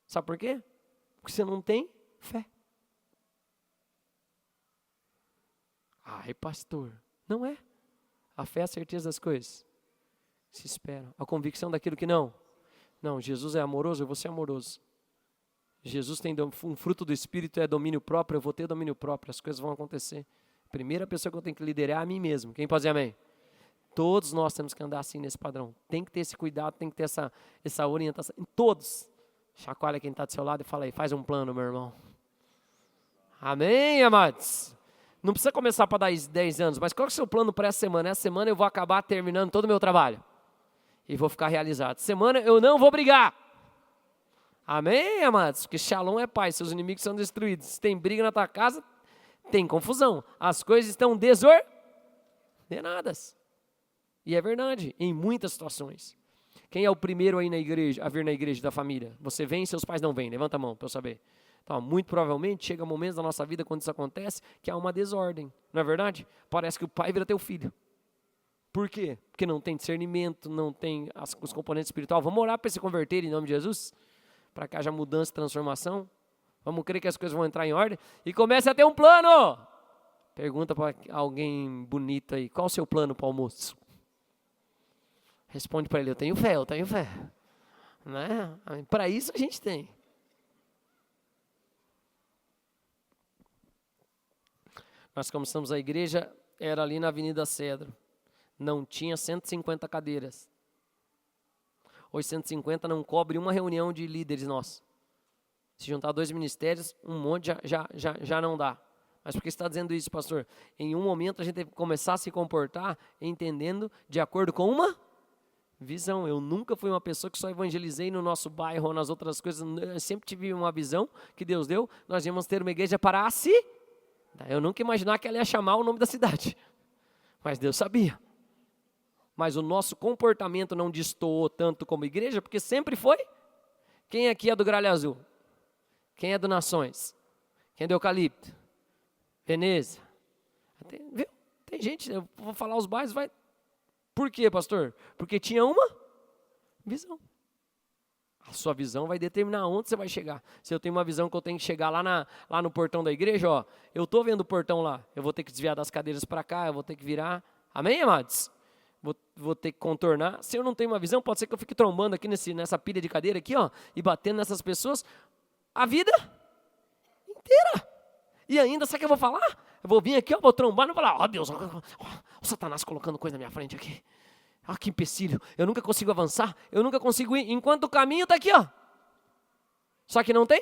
Sabe por quê? Porque você não tem fé. Ai, pastor, não é. A fé é a certeza das coisas. Se espera. A convicção daquilo que não. Não, Jesus é amoroso, eu vou ser amoroso. Jesus tem um fruto do Espírito, é domínio próprio, eu vou ter domínio próprio, as coisas vão acontecer. A primeira pessoa que eu tenho que liderar é a mim mesmo. Quem pode dizer amém? Todos nós temos que andar assim nesse padrão. Tem que ter esse cuidado, tem que ter essa orientação. Em todos. Chacoalha quem está do seu lado e fala aí, faz um plano, meu irmão. Amém, amados? Não precisa começar para dar 10 anos, mas qual é o seu plano para essa semana? Essa semana eu vou acabar terminando todo o meu trabalho. E vou ficar realizado. Semana eu não vou brigar. Amém, amados? Porque Shalom é paz, seus inimigos são destruídos. Se tem briga na tua casa, tem confusão. As coisas estão desordenadas. E é verdade, em muitas situações. Quem é o primeiro aí na igreja, a vir na igreja da família? Você vem e seus pais não vêm? Levanta a mão para eu saber. Então, muito provavelmente, chega momentos da nossa vida, quando isso acontece, que há uma desordem. Não é verdade? Parece que o pai vira teu filho. Por quê? Porque não tem discernimento, não tem os componentes espirituais. Vamos orar para se converter em nome de Jesus? Para que haja mudança e transformação. Vamos crer que as coisas vão entrar em ordem. E comece a ter um plano. Pergunta para alguém bonito aí, qual o seu plano para o almoço? Responde para ele, eu tenho fé. Né? Para isso a gente tem. Nós começamos a igreja, era ali na Avenida Cedro. Não tinha 150 cadeiras. Hoje 150 não cobre uma reunião de líderes nossos. Se juntar 2 ministérios, um monte já não dá. Mas por que você está dizendo isso, pastor? Em um momento a gente tem que começar a se comportar entendendo de acordo com uma visão. Eu nunca fui uma pessoa que só evangelizei no nosso bairro ou nas outras coisas. Eu sempre tive uma visão que Deus deu. Nós íamos ter uma igreja para a cidade. Eu nunca imaginar que ela ia chamar o nome da cidade. Mas Deus sabia. Mas o nosso comportamento não destoou tanto como igreja, porque sempre foi. Quem aqui é do Gralha Azul? Quem é do Nações? Quem é do Eucalipto? Veneza? Tem gente, eu vou falar os bairros, vai. Por quê, pastor? Porque tinha uma visão. A sua visão vai determinar onde você vai chegar. Se eu tenho uma visão que eu tenho que chegar lá no portão da igreja, eu estou vendo o portão lá. Eu vou ter que desviar das cadeiras para cá, eu vou ter que virar. Amém, amados? Vou ter que contornar. Se eu não tenho uma visão, pode ser que eu fique trombando aqui nessa pilha de cadeira aqui, e batendo nessas pessoas a vida inteira. E ainda, sabe o que eu vou falar? Eu vou vir aqui, vou trombar, não vou falar, Deus, o Satanás colocando coisa na minha frente aqui. Que empecilho, eu nunca consigo avançar, eu nunca consigo ir, enquanto o caminho está aqui, Só que não tem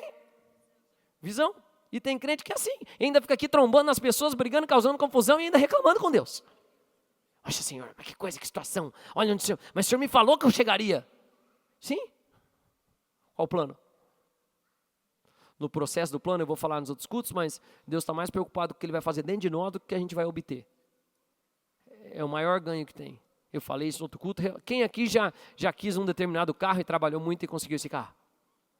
visão. E tem crente que é assim, ainda fica aqui trombando nas pessoas, brigando, causando confusão e ainda reclamando com Deus. Nossa, Senhor, mas que coisa, que situação. Olha onde o Senhor... Mas o Senhor me falou que eu chegaria. Sim. Qual o plano? No processo do plano, eu vou falar nos outros cultos, mas Deus está mais preocupado com o que Ele vai fazer dentro de nós do que a gente vai obter. É o maior ganho que tem. Eu falei isso no outro culto. Quem aqui já quis um determinado carro e trabalhou muito e conseguiu esse carro?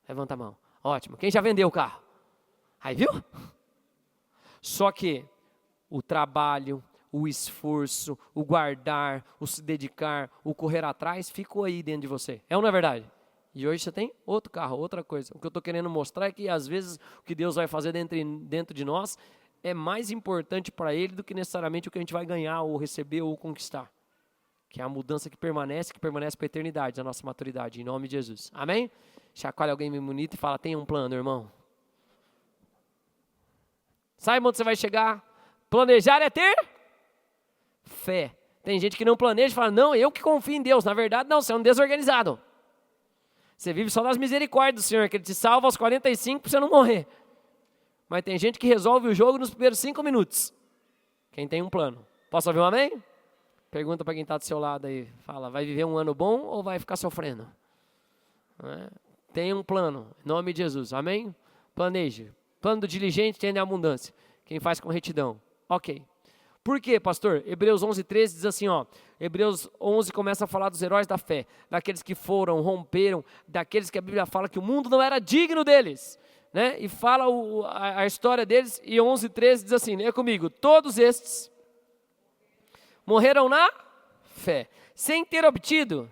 Levanta a mão. Ótimo. Quem já vendeu o carro? Aí, viu? Só que o trabalho, o esforço, o guardar, o se dedicar, o correr atrás, ficou aí dentro de você. É ou não é verdade? E hoje você tem outro carro, outra coisa. O que eu estou querendo mostrar é que às vezes o que Deus vai fazer dentro de nós é mais importante para Ele do que necessariamente o que a gente vai ganhar ou receber ou conquistar. Que é a mudança que permanece para a eternidade, a nossa maturidade, em nome de Jesus. Amém? Chacoalha alguém bem bonito e fala, tenha um plano, irmão. Sabe onde você vai chegar? Planejar é ter fé. Tem gente que não planeja e fala, não, eu que confio em Deus. Na verdade, não, você é um desorganizado. Você vive só das misericórdias do Senhor, que Ele te salva aos 45 para você não morrer. Mas tem gente que resolve o jogo nos primeiros 5 minutos. Quem tem um plano. Posso ouvir um amém? Pergunta para quem está do seu lado aí. Fala, vai viver um ano bom ou vai ficar sofrendo? Tem um plano, em nome de Jesus. Amém? Planeje. Plano do diligente tem a abundância. Quem faz com retidão. Ok. Por quê, pastor? Hebreus 11:13 diz assim, ó. Hebreus 11 começa a falar dos heróis da fé. Daqueles que foram, romperam. Daqueles que a Bíblia fala que o mundo não era digno deles. Né? E fala a história deles. E 11:13 diz assim, leia comigo. Todos estes morreram na fé, sem ter obtido,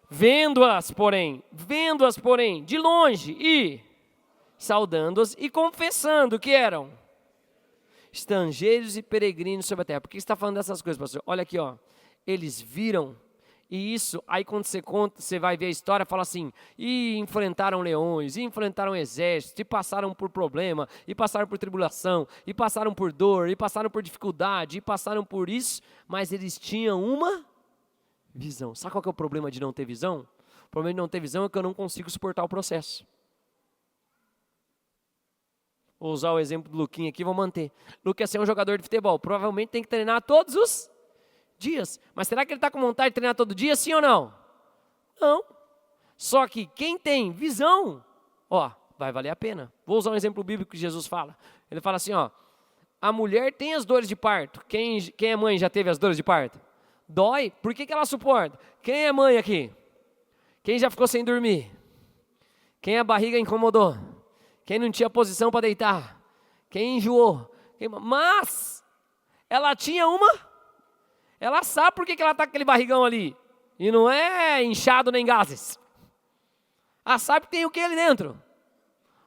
vendo-as, porém, de longe e saudando-as e confessando que eram estrangeiros e peregrinos sobre a terra. Por que você está falando dessas coisas, pastor? Olha aqui, ó. Eles viram, e isso, aí quando você conta, você vai ver a história, fala assim, e enfrentaram leões, e enfrentaram exércitos, e passaram por problema, e passaram por tribulação, e passaram por dor, e passaram por dificuldade, e passaram por isso, mas eles tinham uma visão. Sabe qual que é o problema de não ter visão? O problema de não ter visão é que eu não consigo suportar o processo. Vou usar o exemplo do Luquinha aqui, vou manter. Luquinha é um jogador de futebol, provavelmente tem que treinar todos os dias. Mas será que ele está com vontade de treinar todo dia, sim ou não? Não. Só que quem tem visão, ó, vai valer a pena. Vou usar um exemplo bíblico que Jesus fala. Ele fala assim, ó, a mulher tem as dores de parto. Quem é mãe já teve as dores de parto? Dói. Por que ela suporta? Quem é mãe aqui? Quem já ficou sem dormir? Quem a barriga incomodou? Quem não tinha posição para deitar? Quem enjoou? Mas ela tinha ela sabe por que ela está com aquele barrigão ali. E não é inchado nem gases. Ela sabe que tem o que ali dentro.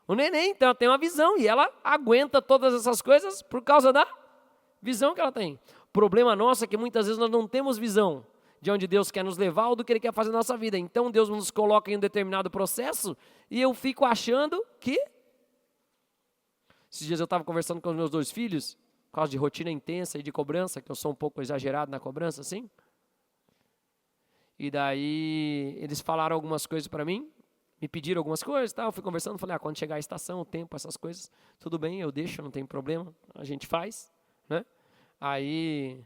O neném, então, ela tem uma visão. E ela aguenta todas essas coisas por causa da visão que ela tem. O problema nosso é que muitas vezes nós não temos visão de onde Deus quer nos levar ou do que Ele quer fazer na nossa vida. Então Deus nos coloca em um determinado processo e eu fico achando que... Esses dias eu estava conversando com os meus 2 filhos, por causa de rotina intensa e de cobrança, que eu sou um pouco exagerado na cobrança, assim. E daí eles falaram algumas coisas para mim, me pediram algumas coisas, tal. Eu fui conversando, falei, quando chegar a estação, o tempo, essas coisas, tudo bem, eu deixo, não tem problema, a gente faz, né? Aí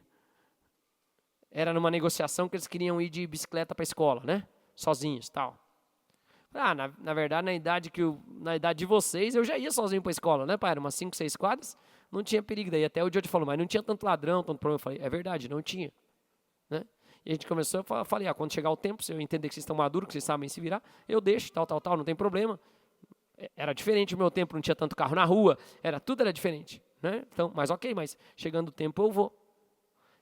era numa negociação que eles queriam ir de bicicleta para a escola, né? Sozinhos, tal. Na verdade, na idade de vocês, eu já ia sozinho para a escola, né, pai? Era umas 5, 6 quadras, não tinha perigo. Daí até o Diogo falou, mas não tinha tanto ladrão, tanto problema. Eu falei, é verdade, não tinha. Né? E a gente começou, eu falei, quando chegar o tempo, se eu entender que vocês estão maduros, que vocês sabem se virar, eu deixo, tal, não tem problema. Era diferente o meu tempo, não tinha tanto carro na rua, tudo era diferente. Né? Então, mas ok, mas chegando o tempo eu vou.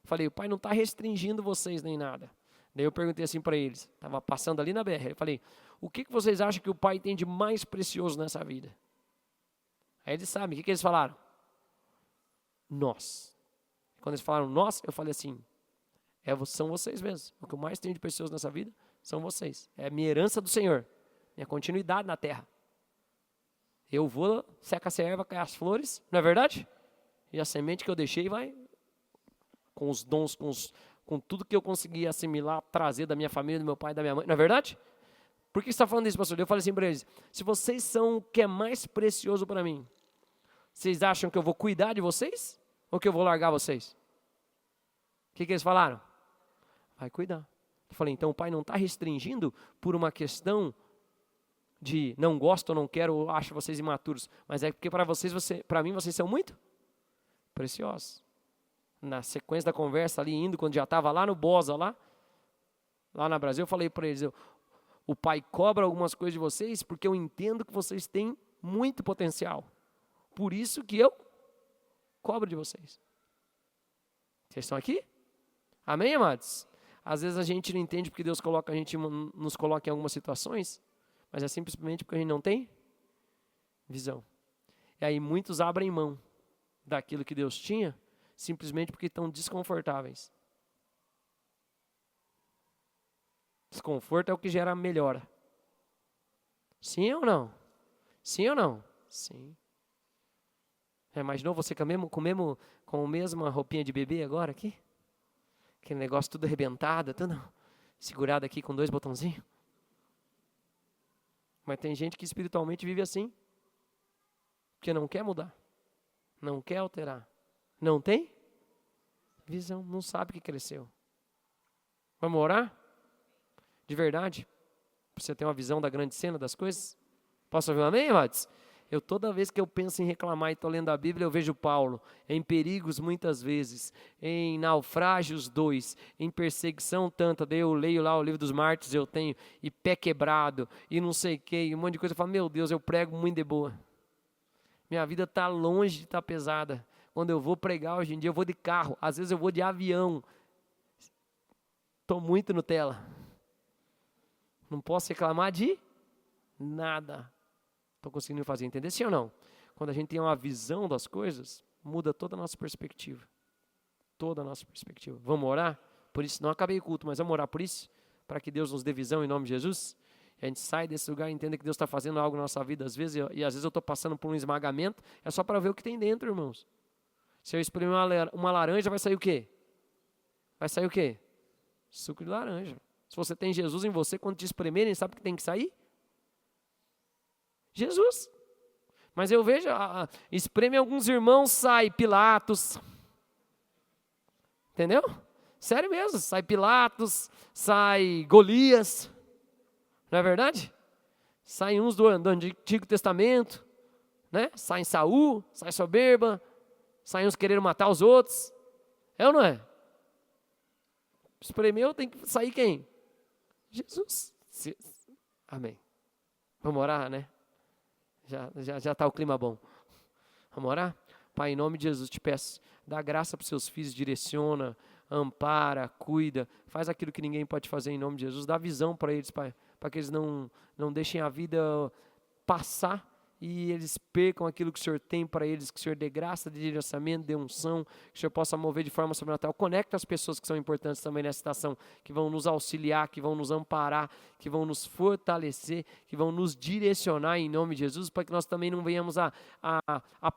Falei, o pai não está restringindo vocês nem nada. Daí eu perguntei assim para eles, estava passando ali na BR, eu falei, o que vocês acham que o pai tem de mais precioso nessa vida? Aí eles sabem, o que eles falaram? Nós. Quando eles falaram nós, eu falei assim, são vocês mesmos. O que eu mais tenho de precioso nessa vida são vocês. É a minha herança do Senhor, minha continuidade na terra. Eu vou, seca a erva, cai as flores, não é verdade? E a semente que eu deixei vai, com os dons, com tudo que eu consegui assimilar, trazer da minha família, do meu pai, da minha mãe, não é verdade? Por que você está falando isso, pastor? Eu falei assim para eles, se vocês são o que é mais precioso para mim, vocês acham que eu vou cuidar de vocês? Ou que eu vou largar vocês? que eles falaram? Vai cuidar. Eu falei, então o pai não está restringindo por uma questão de não gosto ou não quero, ou acho vocês imaturos, mas é porque para mim vocês são muito preciosos. Na sequência da conversa ali, quando já estava lá no Bosa, lá na Brasil, eu falei para eles, o pai cobra algumas coisas de vocês porque eu entendo que vocês têm muito potencial. Por isso que eu cobro de vocês. Vocês estão aqui? Amém, amados? Às vezes a gente não entende porque Deus nos coloca em algumas situações, mas é simplesmente porque a gente não tem visão. E aí muitos abrem mão daquilo que Deus tinha, simplesmente porque estão desconfortáveis. Desconforto é o que gera melhora. Sim ou não? Sim ou não? Sim. Imaginou você com a mesma roupinha de bebê agora aqui? Aquele negócio tudo arrebentado, tudo segurado aqui com 2 botãozinhos. Mas tem gente que espiritualmente vive assim. Porque não quer mudar. Não quer alterar. Não tem visão, não sabe que cresceu. Vamos orar? De verdade? Para você ter uma visão da grande cena das coisas? Posso ouvir um amém, amados? Toda vez que eu penso em reclamar e estou lendo a Bíblia, eu vejo Paulo em perigos muitas vezes, em naufrágios 2, em perseguição tanta, daí eu leio lá o livro dos mártires, eu tenho, e pé quebrado, e não sei o que, e um monte de coisa, eu falo, meu Deus, eu prego muito de boa. Minha vida está longe de estar pesada. Quando eu vou pregar hoje em dia, eu vou de carro, às vezes eu vou de avião. Estou muito Nutella. Não posso reclamar de nada. Estou conseguindo fazer entender, sim ou não? Quando a gente tem uma visão das coisas, muda toda a nossa perspectiva. Toda a nossa perspectiva. Vamos orar? Por isso, não acabei o culto, mas vamos orar por isso? Para que Deus nos dê visão em nome de Jesus? E a gente sai desse lugar e entenda que Deus está fazendo algo na nossa vida às vezes, e às vezes eu estou passando por um esmagamento, é só para ver o que tem dentro, irmãos. Se eu espremer uma laranja, vai sair o quê? Vai sair o quê? Suco de laranja. Se você tem Jesus em você, quando te espremerem, sabe o que tem que sair? Jesus. Mas eu vejo, espreme alguns irmãos, sai Pilatos. Entendeu? Sério mesmo, sai Pilatos, sai Golias. Não é verdade? Saem uns do Antigo Testamento, né? Sai Saul, sai soberba, saem uns querendo matar os outros. É ou não é? Espremeu, tem que sair quem? Jesus. Amém. Vamos orar, né? Já está o clima bom. Vamos orar? Pai, em nome de Jesus, te peço, dá graça para os seus filhos, direciona, ampara, cuida, faz aquilo que ninguém pode fazer em nome de Jesus, dá visão para eles, Pai, para que eles não deixem a vida passar e eles percam aquilo que o Senhor tem para eles, que o Senhor dê graça, de direcionamento, dê unção, que o Senhor possa mover de forma sobrenatural. Conecta as pessoas que são importantes também nessa estação, que vão nos auxiliar, que vão nos amparar, que vão nos fortalecer, que vão nos direcionar em nome de Jesus, para que nós também não venhamos a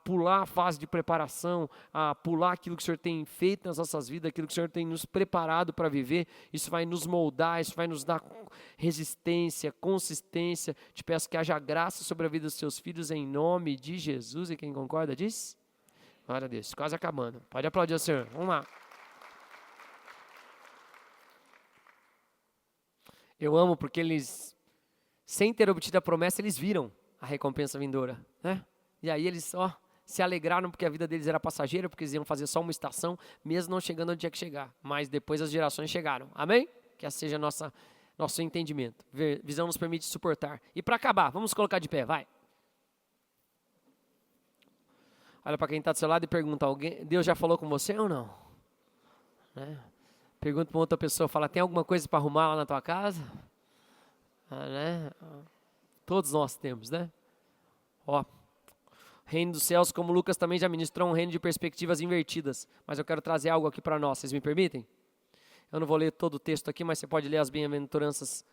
pular a fase de preparação, a pular aquilo que o Senhor tem feito nas nossas vidas, aquilo que o Senhor tem nos preparado para viver. Isso vai nos moldar, isso vai nos dar resistência, consistência. Te peço que haja graça sobre a vida dos seus filhos, em nome de Jesus. E quem concorda diz? Glória a Deus. Quase acabando. Pode aplaudir o Senhor. Vamos lá. Eu amo porque eles, sem ter obtido a promessa, eles viram a recompensa vindoura, né? E aí eles se alegraram porque a vida deles era passageira, porque eles iam fazer só uma estação, mesmo não chegando onde tinha que chegar. Mas depois as gerações chegaram. Amém? Que essa seja nosso entendimento. Visão nos permite suportar. E para acabar, vamos colocar de pé, vai. Olha para quem está do seu lado e pergunta, Deus já falou com você ou não? Né? Pergunta para outra pessoa, fala, tem alguma coisa para arrumar lá na tua casa? Né? Todos nós temos, né? Reino dos céus, como Lucas também já ministrou, um reino de perspectivas invertidas. Mas eu quero trazer algo aqui para nós, vocês me permitem? Eu não vou ler todo o texto aqui, mas você pode ler as bem-aventuranças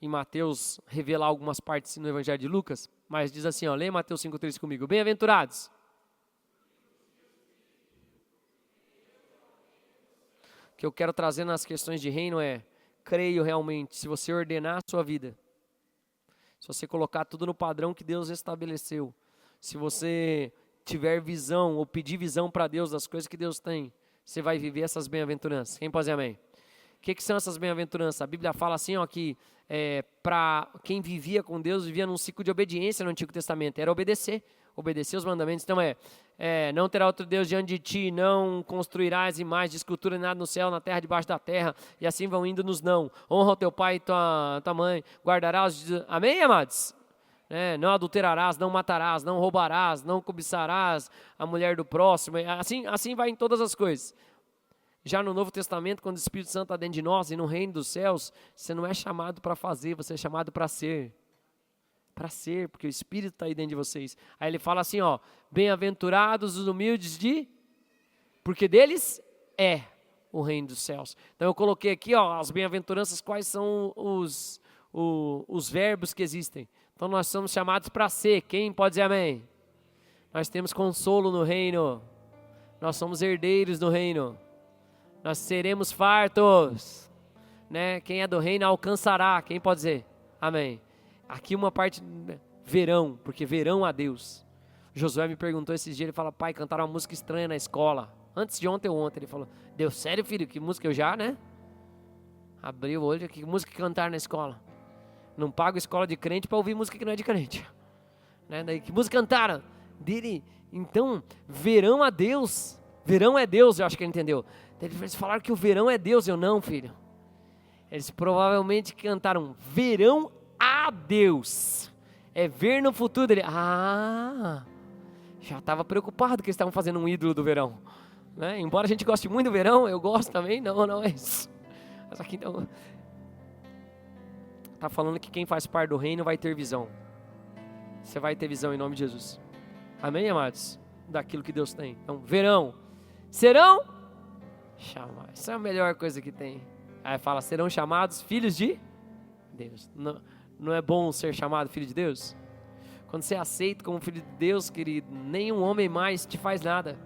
em Mateus, revelar algumas partes no Evangelho de Lucas. Mas diz assim, lê Mateus 5,3 comigo. Bem-aventurados. O que eu quero trazer nas questões de reino é, creio realmente, se você ordenar a sua vida, se você colocar tudo no padrão que Deus estabeleceu, se você tiver visão ou pedir visão para Deus das coisas que Deus tem, você vai viver essas bem-aventuranças. Quem pode dizer amém? O que são essas bem-aventuranças? A Bíblia fala assim, ó, que para quem vivia com Deus, vivia num ciclo de obediência no Antigo Testamento. Era obedecer os mandamentos. Então não terá outro Deus diante de ti, não construirás imagem de escultura nada no céu, na terra, debaixo da terra, e assim vão indo nos não. Honra o teu pai e tua mãe, guardarás, amém, amados? Não adulterarás, não matarás, não roubarás, não cobiçarás a mulher do próximo, assim vai em todas as coisas. Já no Novo Testamento, quando o Espírito Santo está dentro de nós e no reino dos céus, você não é chamado para fazer, você é chamado para ser. Para ser, porque o Espírito está aí dentro de vocês. Aí ele fala assim, ó, bem-aventurados os humildes porque deles é o reino dos céus. Então eu coloquei aqui, ó, as bem-aventuranças, quais são os verbos que existem. Então nós somos chamados para ser. Quem pode dizer amém? Nós temos consolo no reino. Nós somos herdeiros do reino. Nós seremos fartos. Quem é do reino alcançará. Quem pode dizer amém? Aqui uma parte, verão, porque verão a Deus. Josué me perguntou esses dias, ele fala, pai, cantaram uma música estranha na escola. Antes de ontem ou ontem, ele falou, deu sério, filho? Que música eu já, Abri o olho, que música cantaram na escola? Não pago escola de crente para ouvir música que não é de crente. Daí, que música cantaram? Dele, então, verão a Deus. Verão é Deus, eu acho que ele entendeu. Eles falaram que o verão é Deus, eu não, filho. Eles provavelmente cantaram verão a Deus. É ver no futuro dele. Já estava preocupado que eles estavam fazendo um ídolo do verão. Embora a gente goste muito do verão, eu gosto também, não é isso. Mas aqui então, está falando que quem faz parte do reino vai ter visão. Você vai ter visão em nome de Jesus. Amém, amados? Daquilo que Deus tem. Então, verão. Serão chamados. Isso é a melhor coisa que tem. Aí fala, serão chamados filhos de Deus. Não é bom ser chamado filho de Deus? Quando você é aceito como filho de Deus, querido, nenhum homem mais te faz nada.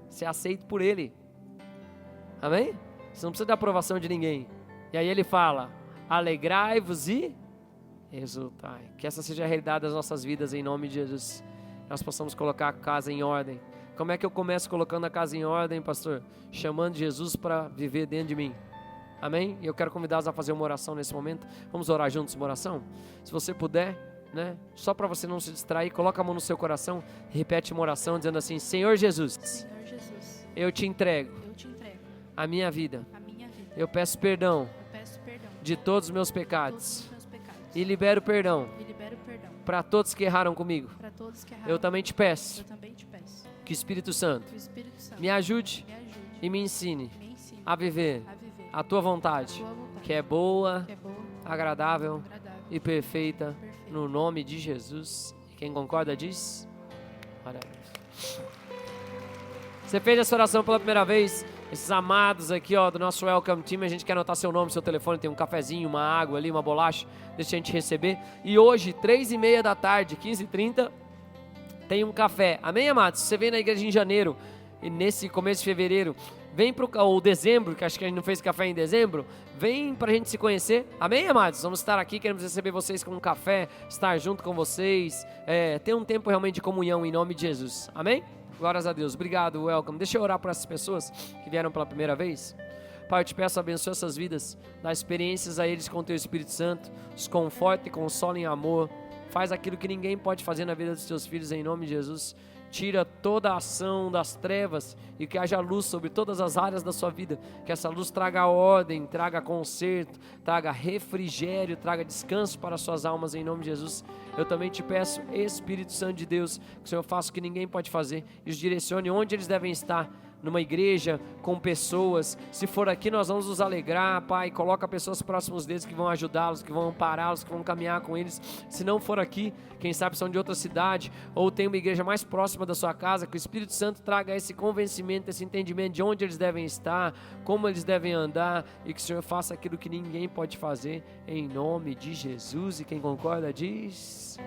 Você é aceito por Ele. Amém? Você não precisa da aprovação de ninguém. E aí ele fala, alegrai-vos e exultai. Que essa seja a realidade das nossas vidas em nome de Jesus. Nós possamos colocar a casa em ordem. Como é que eu começo colocando a casa em ordem, pastor? Chamando Jesus para viver dentro de mim. Amém? E eu quero convidá-los a fazer uma oração nesse momento. Vamos orar juntos uma oração? Se você puder, só para você não se distrair, coloca a mão no seu coração, repete uma oração dizendo assim, Senhor Jesus, eu te entrego a minha vida. Eu peço perdão de todos os meus pecados e libero perdão para todos que erraram comigo. Eu também te peço que o Espírito Santo me ajude e me ensine a viver a tua vontade, que é boa, agradável e perfeita, no nome de Jesus. Quem concorda diz? Você fez essa oração pela primeira vez? Esses amados aqui, ó, do nosso Welcome Team, a gente quer anotar seu nome, seu telefone, tem um cafezinho, uma água ali, uma bolacha, deixa a gente receber. E hoje, 3h30 da tarde, 15h30, tem um café. Amém, amados? Você vem na igreja em janeiro e nesse começo de fevereiro, vem ou dezembro, que acho que a gente não fez café em dezembro, vem pra gente se conhecer. Amém, amados? Vamos estar aqui, queremos receber vocês com um café, estar junto com vocês, ter um tempo realmente de comunhão em nome de Jesus. Amém? Glórias a Deus. Obrigado, welcome. Deixa eu orar por essas pessoas que vieram pela primeira vez. Pai, eu te peço, abençoa essas vidas, dá experiências a eles com o Teu Espírito Santo, os conforta e consola em amor, faz aquilo que ninguém pode fazer na vida dos Teus filhos em nome de Jesus. Tira toda a ação das trevas e que haja luz sobre todas as áreas da sua vida. Que essa luz traga ordem, traga conserto, traga refrigério, traga descanso para as suas almas em nome de Jesus. Eu também te peço, Espírito Santo de Deus, que o Senhor faça o que ninguém pode fazer e os direcione onde eles devem estar. Numa igreja, com pessoas. Se for aqui, nós vamos nos alegrar, Pai. Coloca pessoas próximas deles que vão ajudá-los, que vão ampará-los, que vão caminhar com eles. Se não for aqui, quem sabe são de outra cidade, ou tem uma igreja mais próxima da sua casa, que o Espírito Santo traga esse convencimento, esse entendimento de onde eles devem estar, como eles devem andar, e que o Senhor faça aquilo que ninguém pode fazer, em nome de Jesus. E quem concorda diz...